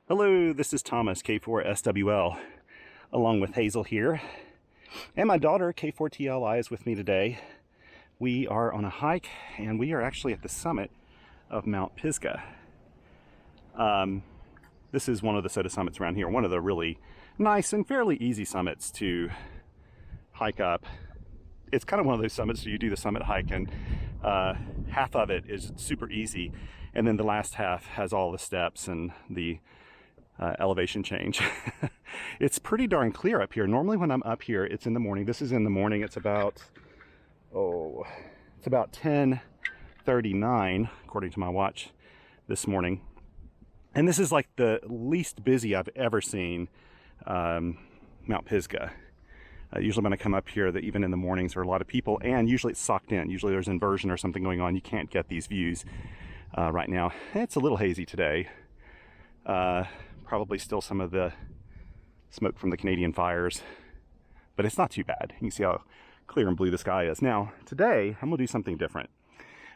Hello, this is Thomas, K4SWL, along with Hazel here. And my daughter, K4TLI, is with me today. We are on a hike, and we are actually at the summit of Mount Pisgah. This is one of the SOTA summits around here, one of the really nice and fairly easy summits to hike up. It's kind of one of those summits where you do the summit hike, and half of it is super easy, and then the last half has all the steps and the elevation change. It's pretty darn clear up here. Normally when I'm up here, it's in the morning. This is in the morning. It's about 10:39 according to my watch this morning. And this is like the least busy I've ever seen Mount Pisgah. Usually when I come up here, that even in the mornings there are a lot of people, and usually it's socked in. Usually there's inversion or something going on. You can't get these views right now. It's a little hazy today. Probably still some of the smoke from the Canadian fires, but it's not too bad. You can see how clear and blue the sky is. Now, today, I'm gonna do something different.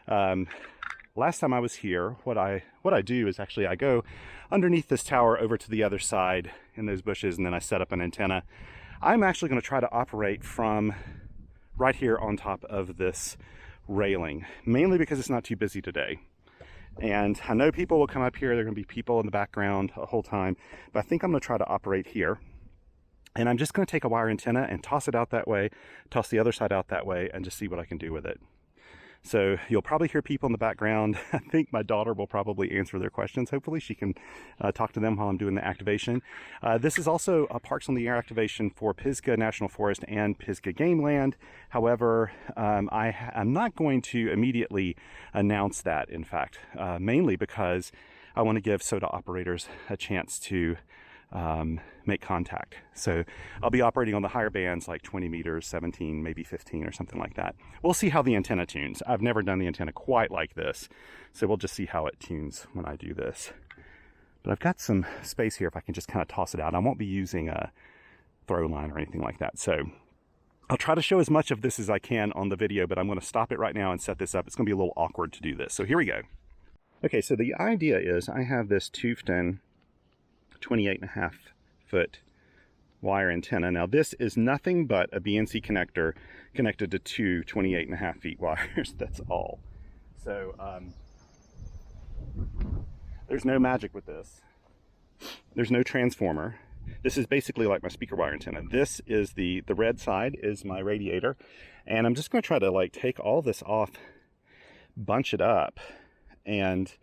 Last time I was here, what I do is actually I go underneath this tower over to the other side in those bushes, and then I set up an antenna. I'm actually gonna try to operate from right here on top of this railing, mainly because it's not too busy today. And I know people will come up here, there are going to be people in the background the whole time, but I think I'm going to try to operate here. And I'm just going to take a wire antenna and toss it out that way, toss the other side out that way, and just see what I can do with it. So you'll probably hear people in the background. I think my daughter will probably answer their questions. Hopefully she can talk to them while I'm doing the activation. This is also a Parks on the Air activation for Pisgah National Forest and Pisgah Game Land. However, I'm not going to immediately announce that, in fact, mainly because I want to give SOTA operators a chance to make contact. So I'll be operating on the higher bands, like 20 meters, 17, maybe 15 or something like that. We'll see how the antenna tunes. I've never done the antenna quite like this, so we'll just see how it tunes when I do this. But I've got some space here if I can just kind of toss it out. I won't be using a throw line or anything like that. So I'll try to show as much of this as I can on the video, but I'm going to stop it right now and set this up. It's going to be a little awkward to do this. So here we go. Okay, so the idea is I have this toothed-in 28.5 foot wire antenna. Now this is nothing but a BNC connector connected to two 28.5 feet wires. That's all. So there's no magic with this. There's no transformer. This is basically like my speaker wire antenna. This is the red side is my radiator, and I'm just going to try to like take all this off, bunch it up, and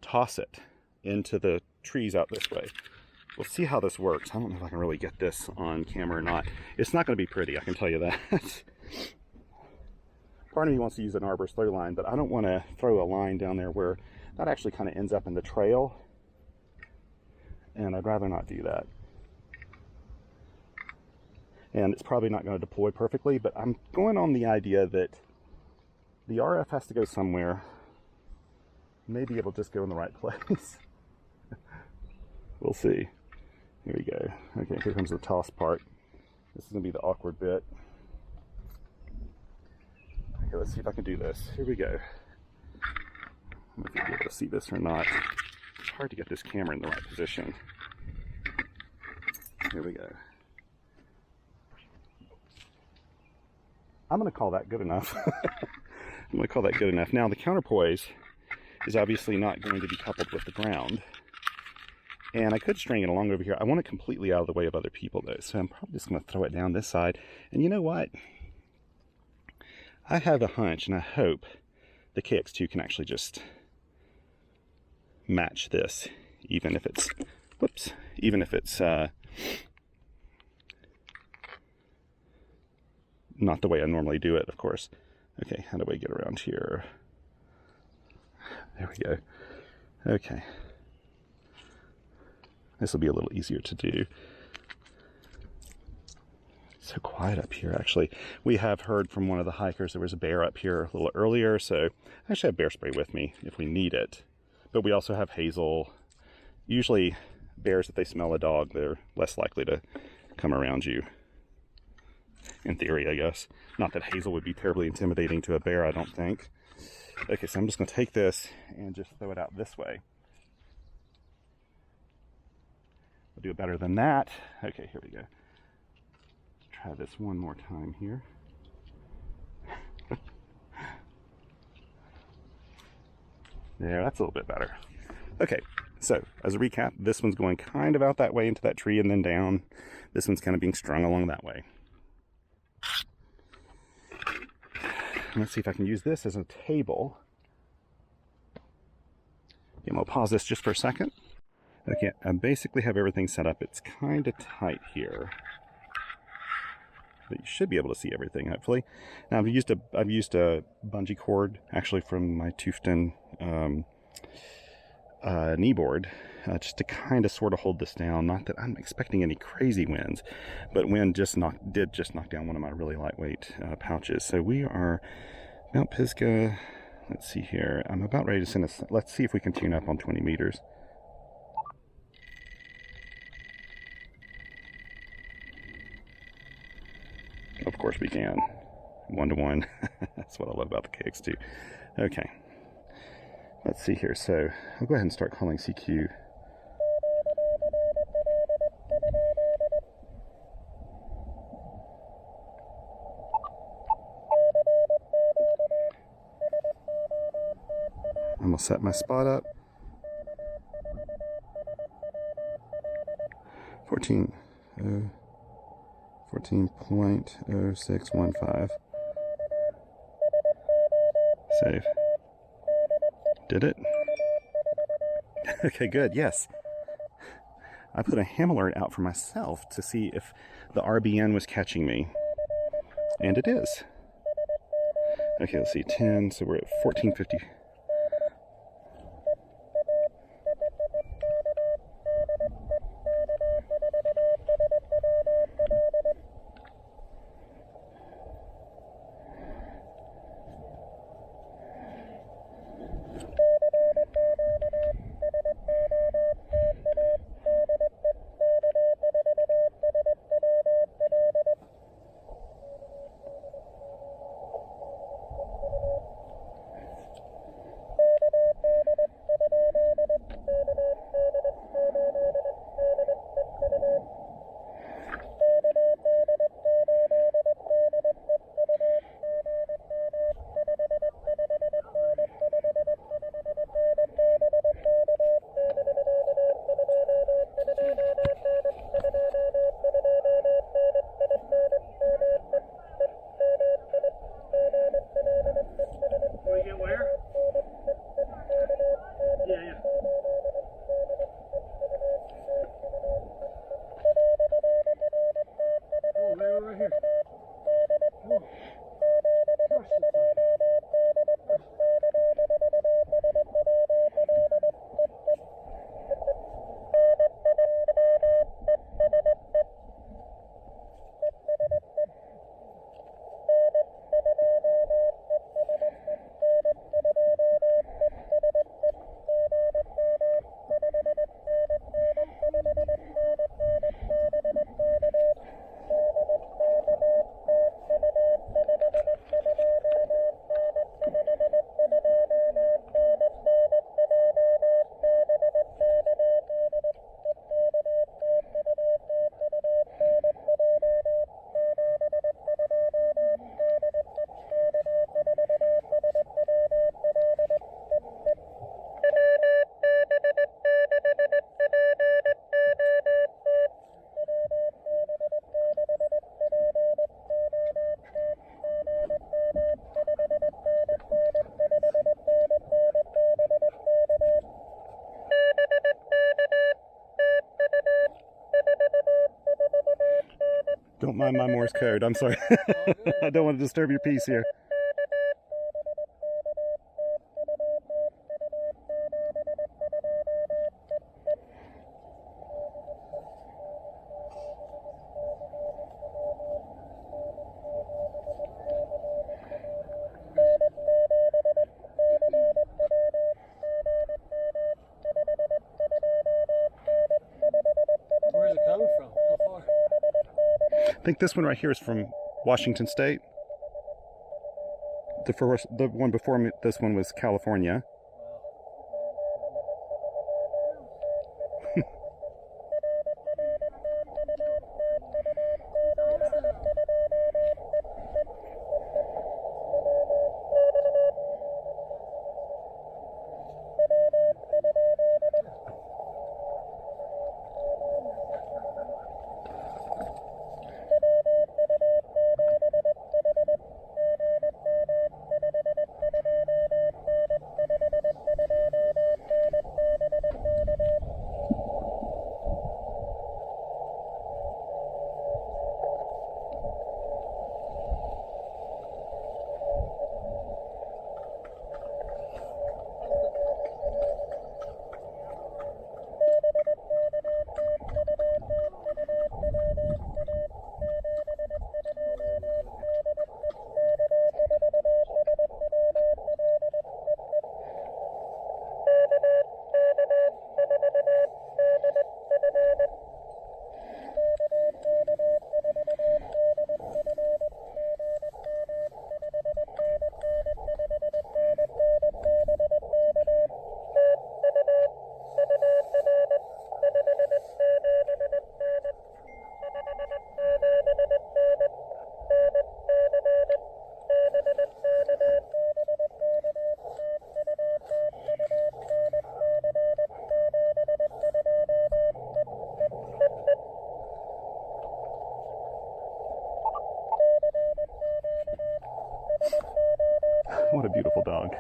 toss it into the trees out this way. We'll see how this works. I don't know if I can really get this on camera or not. It's not going to be pretty, I can tell you that. Part of me wants to use an arborist throw line, but I don't want to throw a line down there where that actually kind of ends up in the trail, and I'd rather not do that. And it's probably not going to deploy perfectly, but I'm going on the idea that the RF has to go somewhere. Maybe it'll just go in the right place. We'll see. Here we go. Okay, here comes the toss part. This is going to be the awkward bit. Okay, let's see if I can do this. Here we go. I don't know if you'll be able to see this or not. It's hard to get this camera in the right position. Here we go. I'm going to call that good enough. I'm going to call that good enough. Now, the counterpoise is obviously not going to be coupled with the ground. And I could string it along over here. I want it completely out of the way of other people, though. So I'm probably just going to throw it down this side. And you know what? I have a hunch, and I hope the KX2 can actually just match this, even if it's, whoops, even if it's not the way I normally do it, of course. Okay, how do I get around here? There we go. Okay. This will be a little easier to do. So quiet up here, actually. We have heard from one of the hikers there was a bear up here a little earlier, so I actually have bear spray with me if we need it. But we also have Hazel. Usually bears, if they smell a dog, they're less likely to come around you. In theory, I guess. Not that Hazel would be terribly intimidating to a bear, I don't think. Okay, so I'm just going to take this and just throw it out this way. I'll do it better than that. Okay, here we go. Let's try this one more time here. There, that's a little bit better. Okay, so as a recap, this one's going kind of out that way into that tree and then down. This one's kind of being strung along that way. Let's see if I can use this as a table. Okay, we'll pause this just for a second. Okay, I basically have everything set up. It's kind of tight here, but you should be able to see everything, hopefully. Now I've used a bungee cord, actually from my Tufton knee board, just to kind of sort of hold this down. Not that I'm expecting any crazy winds, but wind did just knock down one of my really lightweight pouches. So we are Mount Pisgah. Let's see here. I'm about ready to send us. Let's see if we can tune up on 20 meters. Of course we can. 1-to-1. That's what I love about the KX2. Okay. Let's see here. So I'll go ahead and start calling CQ. I'm going to set my spot up. 14.0615. Save. Did it? Okay, good. Yes. I put a ham alert out for myself to see if the RBN was catching me. And it is. Okay, let's see. 10. So we're at 1450. Don't mind my Morse code. I'm sorry. I don't want to disturb your peace here. Where's it coming from? How far? I think this one right here is from Washington State. The one before me, this one was California. a beautiful dog.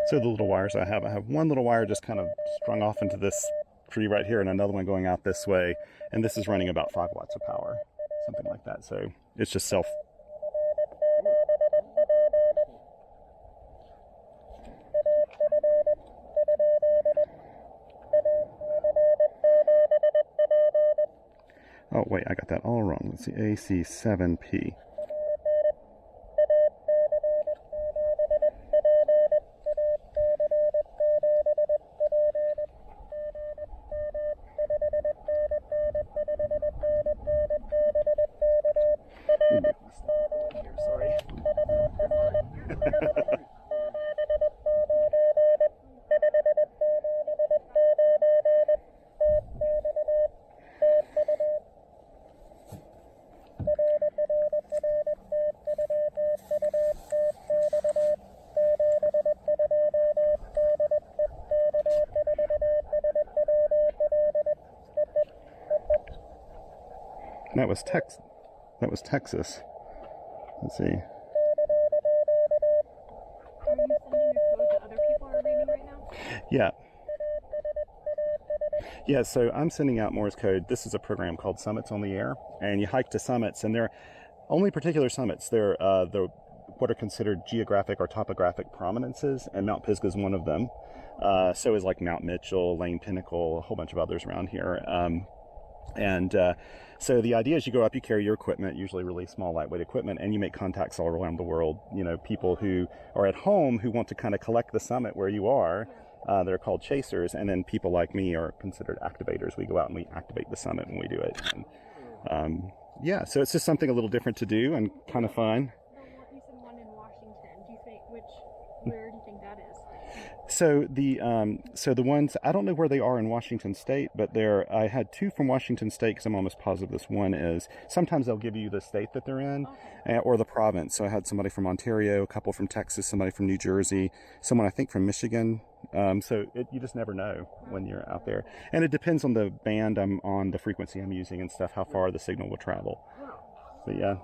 So the little wires I have one little wire just kind of strung off into this tree right here and another one going out this way. And this is running about 5 watts of power, something like that. So it's just self. Oh, wait, I got that all wrong. Let's see, AC7P. Sorry. That was Texas. Let's see. Are you sending the code that other people are reading right now? Yeah. Yeah, so I'm sending out Morse code. This is a program called Summits on the Air, and you hike to summits, and they're only particular summits. They're what are considered geographic or topographic prominences, and Mount Pisgah is one of them. So is like Mount Mitchell, Lane Pinnacle, a whole bunch of others around here. So the idea is you go up, you carry your equipment, usually really small, lightweight equipment, and you make contacts all around the world. You know, people who are at home who want to kind of collect the summit where you are. They're called chasers, and then people like me are considered activators. We go out and we activate the summit when we do it. And, yeah, so it's just something a little different to do and kind of fun. You said one in Washington. Where do you think that is? So the ones, I don't know where they are in Washington State, but I had 2 from Washington State because I'm almost positive this one is. Sometimes they'll give you the state that they're in, okay, or the province. So I had somebody from Ontario, a couple from Texas, somebody from New Jersey, someone I think from Michigan. So you just never know when you're out there. And it depends on the band I'm on, the frequency I'm using and stuff, how far the signal will travel. But yeah.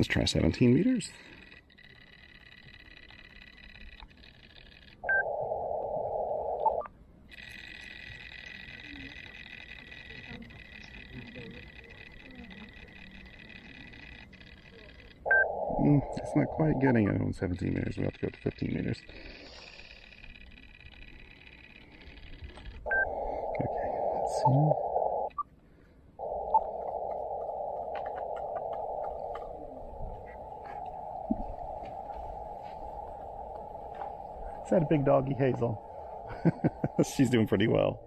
Let's try 17 meters. It's not quite getting it on 17 meters. We'll have to go to 15 meters. Okay, let's see. Is that a big doggy, Hazel? She's doing pretty well.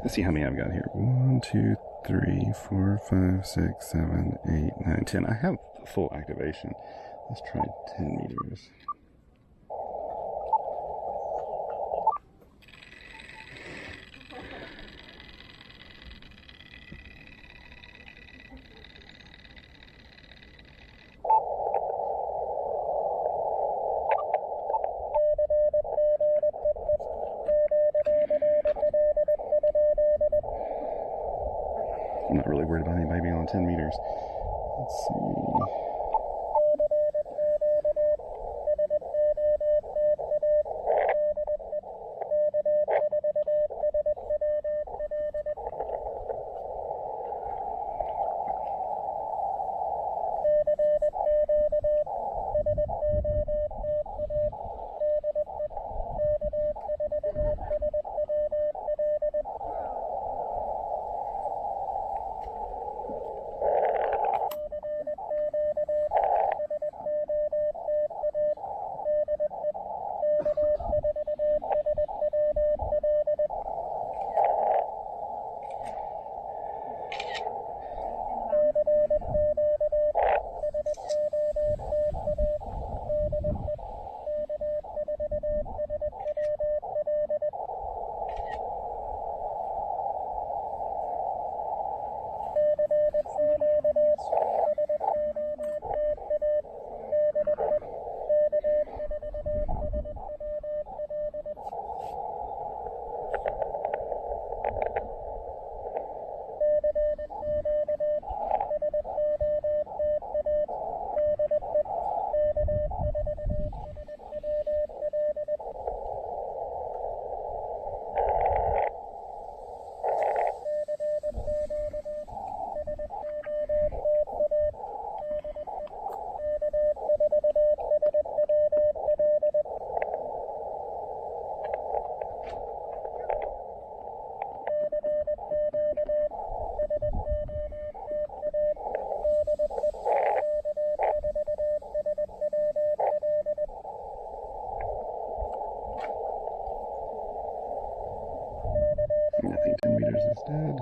Let's see how many I've got here. 1, 2, 3, 4, 5, 6, 7, 8, 9, 10. I have full activation. Let's try 10 meters. I'm not really worried about anybody being on 10 meters. Let's see. I think 10 meters is dead.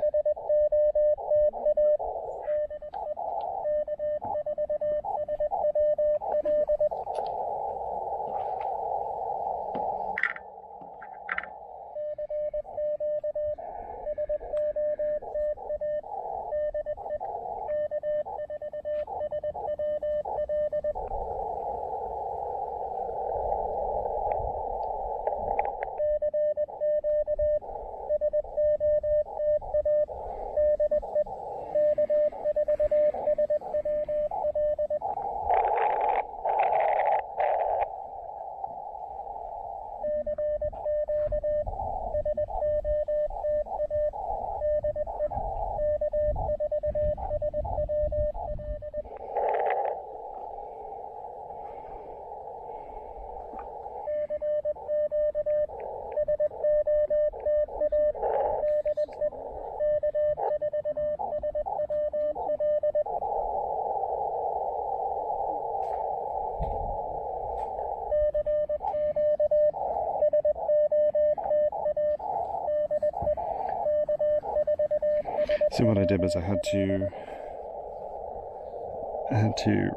So what I did was I had to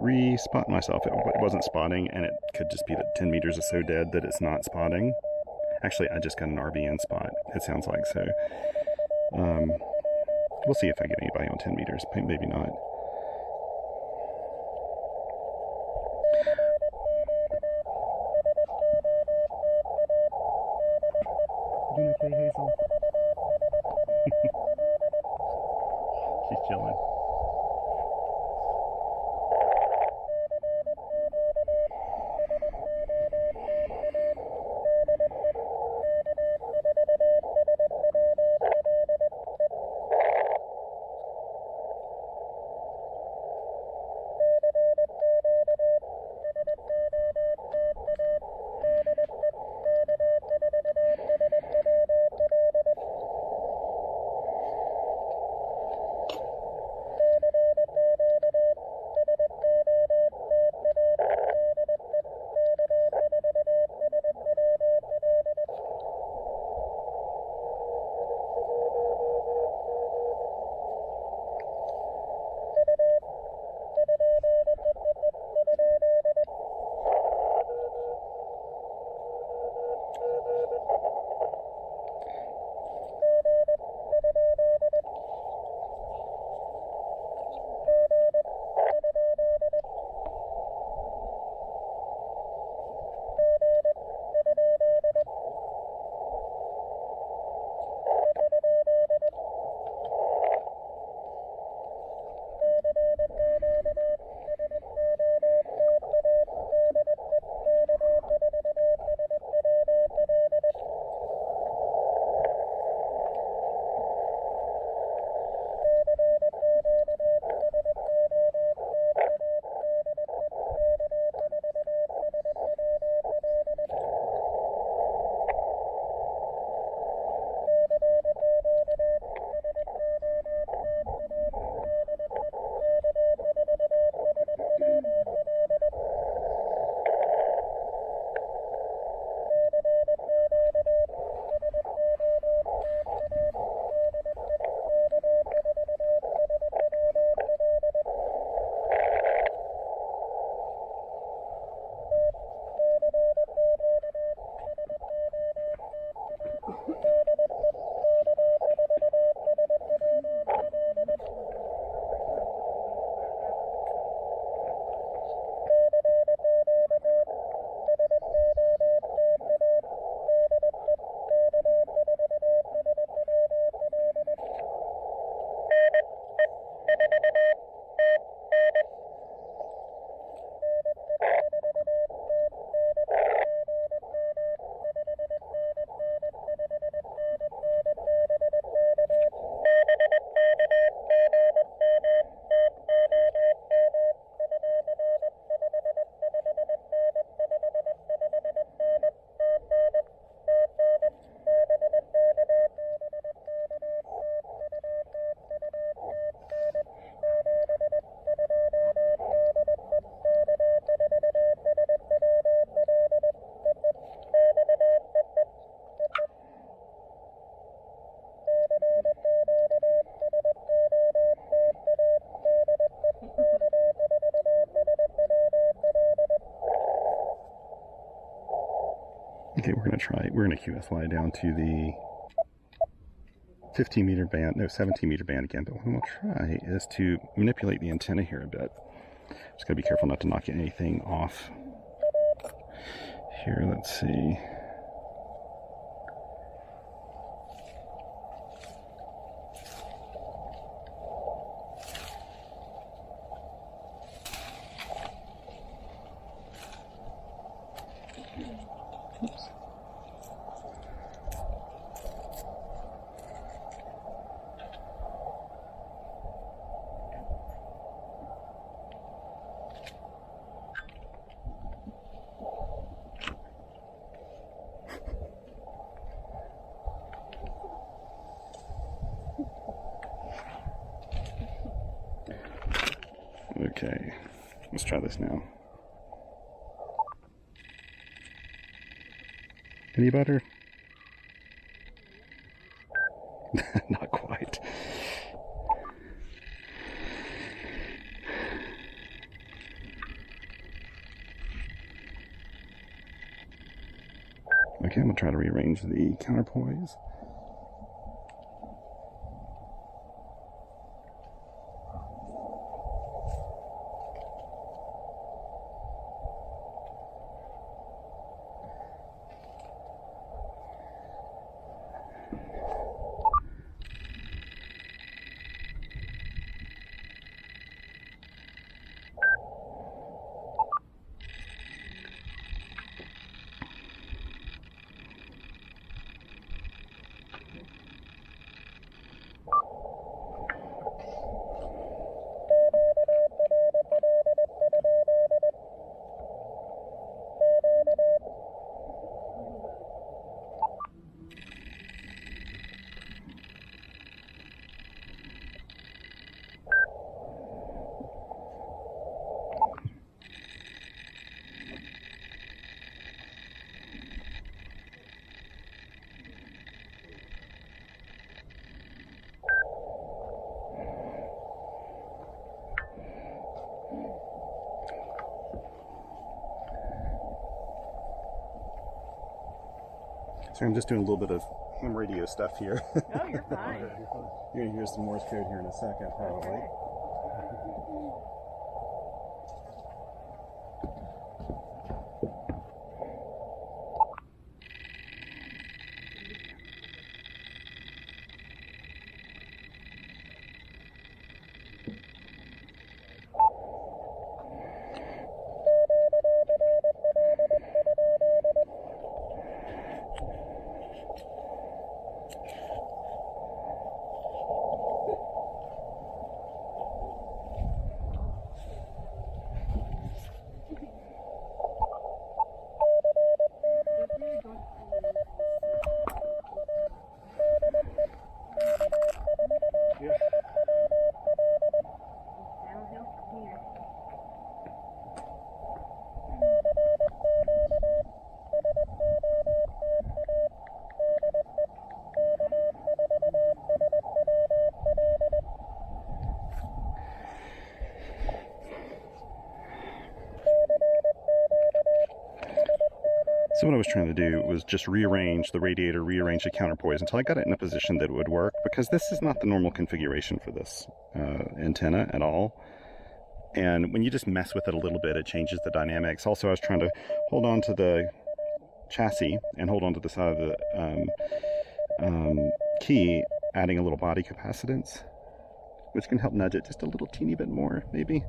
re-spot myself. It wasn't spotting, and it could just be that 10 meters is so dead that it's not spotting. Actually, I just got an RBN spot, it sounds like. So we'll see if I get anybody on 10 meters. Maybe not. doing okay, Hazel? She's chilling. Okay, we're gonna QSY down to the 15 meter band, no, 17 meter band again, but what we'll try is to manipulate the antenna here a bit. Just gotta be careful not to knock anything off. Here, let's see. Oops. Okay, let's try this now. Any better? Not quite. Okay, I'm gonna try to rearrange the counterpoise. So I'm just doing a little bit of ham radio stuff here. Oh, you're fine. You're going to hear some Morse code here in a second, probably. Okay. So what I was trying to do was just rearrange the radiator, rearrange the counterpoise until I got it in a position that would work, because this is not the normal configuration for this antenna at all. And when you just mess with it a little bit, it changes the dynamics. Also, I was trying to hold on to the chassis and hold on to the side of the key, adding a little body capacitance, which can help nudge it just a little teeny bit more, maybe.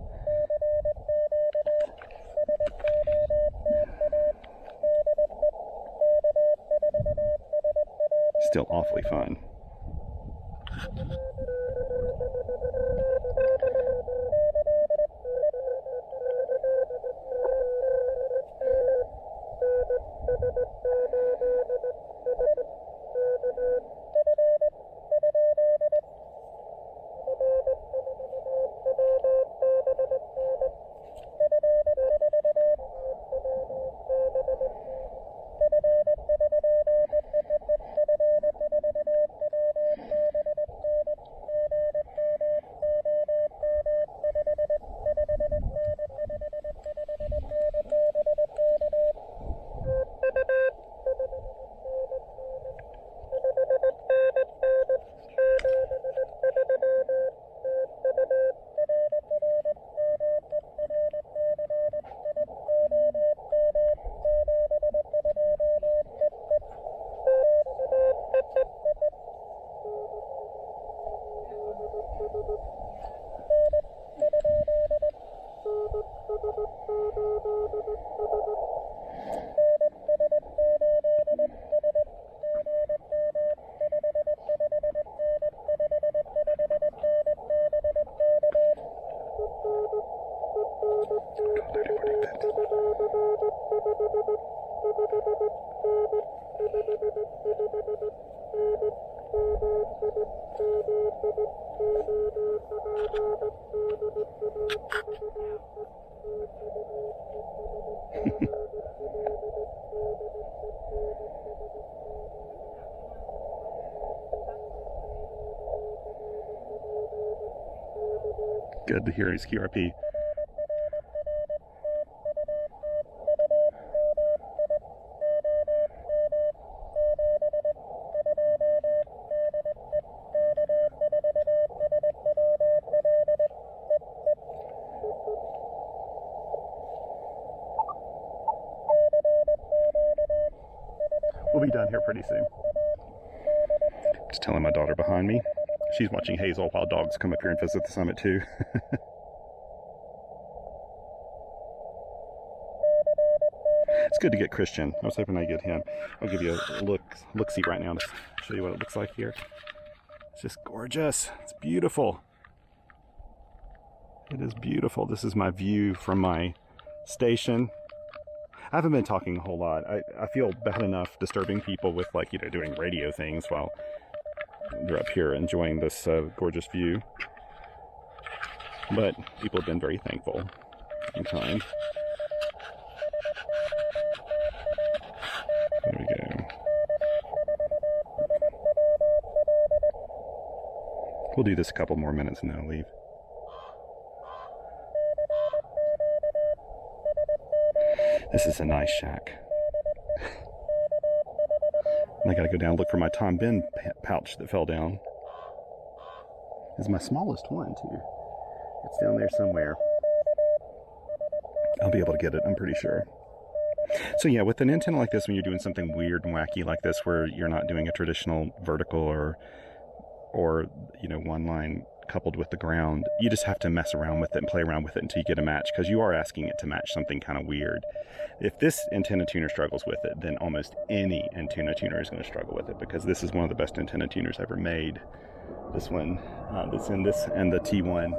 Still awfully fun. Good to hear his QRP. We'll be done here pretty soon. Just telling my daughter behind me. She's watching Hazel while dogs come up here and visit the summit too. It's good to get Christian. I was hoping I'd get him. I'll give you a look-see right now to show you what it looks like here. It's just gorgeous. It's beautiful. It is beautiful. This is my view from my station. I haven't been talking a whole lot. I feel bad enough disturbing people with, like, you know, doing radio things while they're up here enjoying this gorgeous view. But people have been very thankful and kind. There we go. We'll do this a couple more minutes and then I'll leave. This is a nice shack. And I gotta go down and look for my Tom Ben pouch that fell down. It's my smallest one too. It's down there somewhere. I'll be able to get it, I'm pretty sure. So yeah, with an antenna like this, when you're doing something weird and wacky like this, where you're not doing a traditional vertical or you know, one line coupled with the ground, you just have to mess around with it and play around with it until you get a match, because you are asking it to match something kind of weird. If this antenna tuner struggles with it, then almost any antenna tuner is going to struggle with it, because this is one of the best antenna tuners ever made. This one, that's in this, and the T1.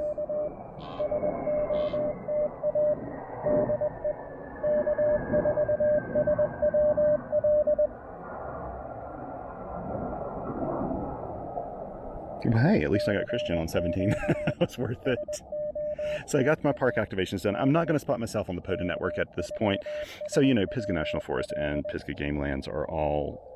But hey, at least I got Christian on 17. It was worth it. So I got my park activations done. I'm not going to spot myself on the POTA network at this point. So, you know, Pisgah National Forest and Pisgah Game Lands are all...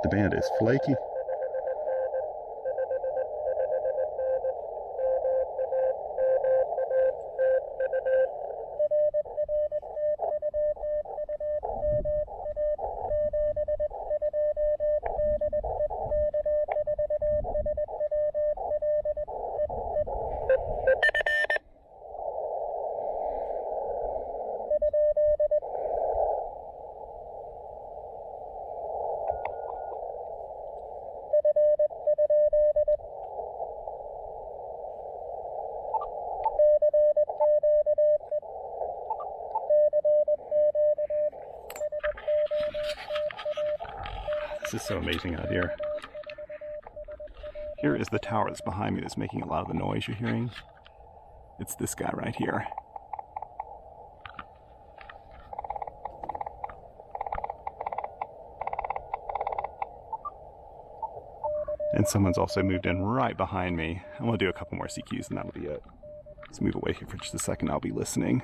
The band is flaky. This is so amazing out here. Here is the tower that's behind me that's making a lot of the noise you're hearing. It's this guy right here. And someone's also moved in right behind me. I'm gonna do a couple more CQs and that'll be it. Let's move away here for just a second. I'll be listening.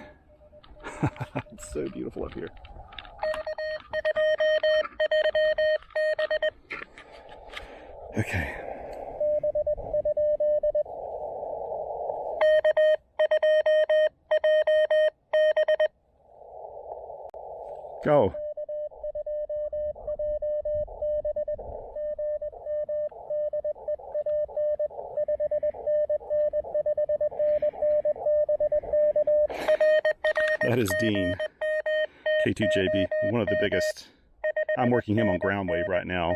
It's so beautiful up here. Okay. Go. That is Dean, K2JB, one of the biggest. I'm working him on ground wave right now.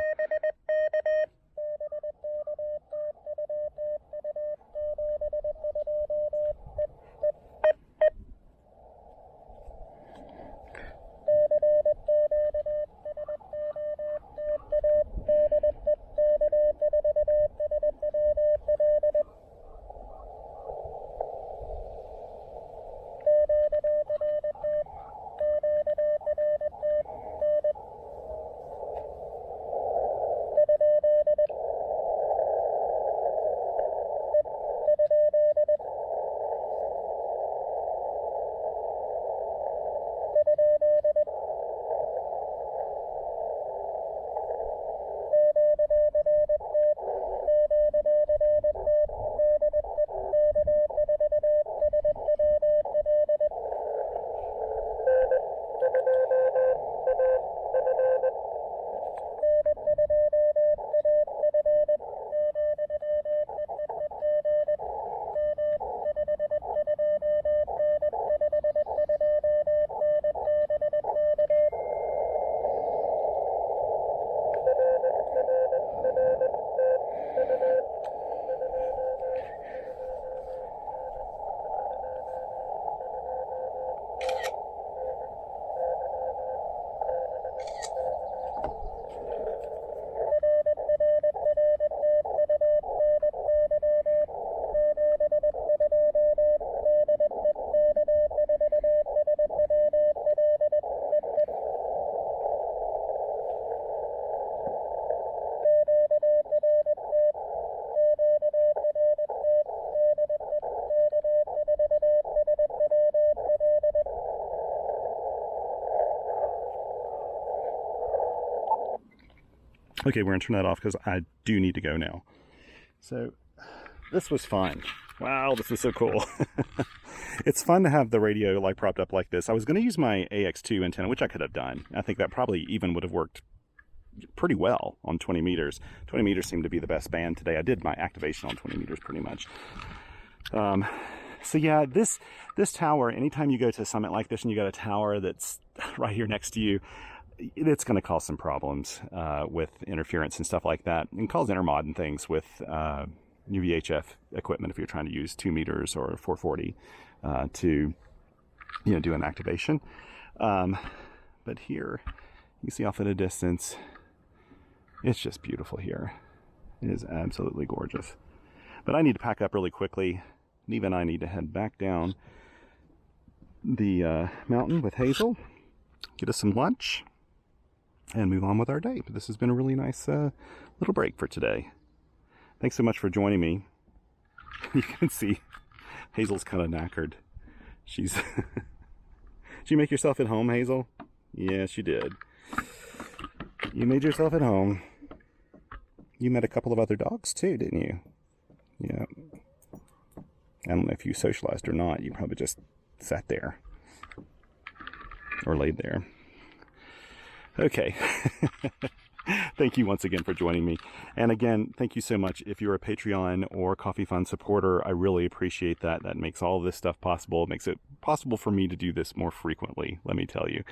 Okay, we're gonna turn that off because I do need to go now. So this was fun. Wow, this was so cool. It's fun to have the radio like propped up like this. I was gonna use my AX2 antenna, which I could have done. I think that probably even would have worked pretty well on 20 meters. 20 meters seemed to be the best band today. I did my activation on 20 meters pretty much. So yeah, this tower, anytime you go to a summit like this and you got a tower that's right here next to you, it's going to cause some problems with interference and stuff like that, and cause intermod and things with UVHF equipment if you're trying to use 2 meters or 440 to do an activation. But here you can see off at a distance, it's just beautiful here. It is absolutely gorgeous. But I need to pack up really quickly. Neva and I need to head back down the mountain with Hazel, get us some lunch, and move on with our day. But this has been a really nice little break for today. Thanks so much for joining me. You can see Hazel's kind of knackered. She's... Did you make yourself at home, Hazel? Yes, you did. You made yourself at home. You met a couple of other dogs too, didn't you? Yeah. I don't know if you socialized or not. You probably just sat there or laid there. Okay. Thank you once again for joining me. And again, thank you so much. If you're a Patreon or Coffee Fund supporter, I really appreciate that. That makes all of this stuff possible. It makes it possible for me to do this more frequently, let me tell you.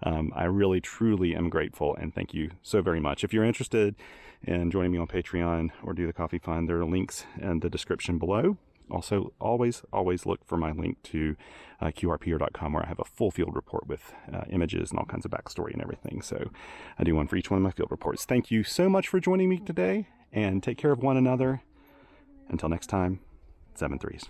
I really, truly am grateful, and thank you so very much. If you're interested in joining me on Patreon or do the Coffee Fund, there are links in the description below. Also, always look for my link to QRPer.com, where I have a full field report with images and all kinds of backstory and everything. So I do one for each one of my field reports. Thank you so much for joining me today, and take care of one another. Until next time, 7 3s.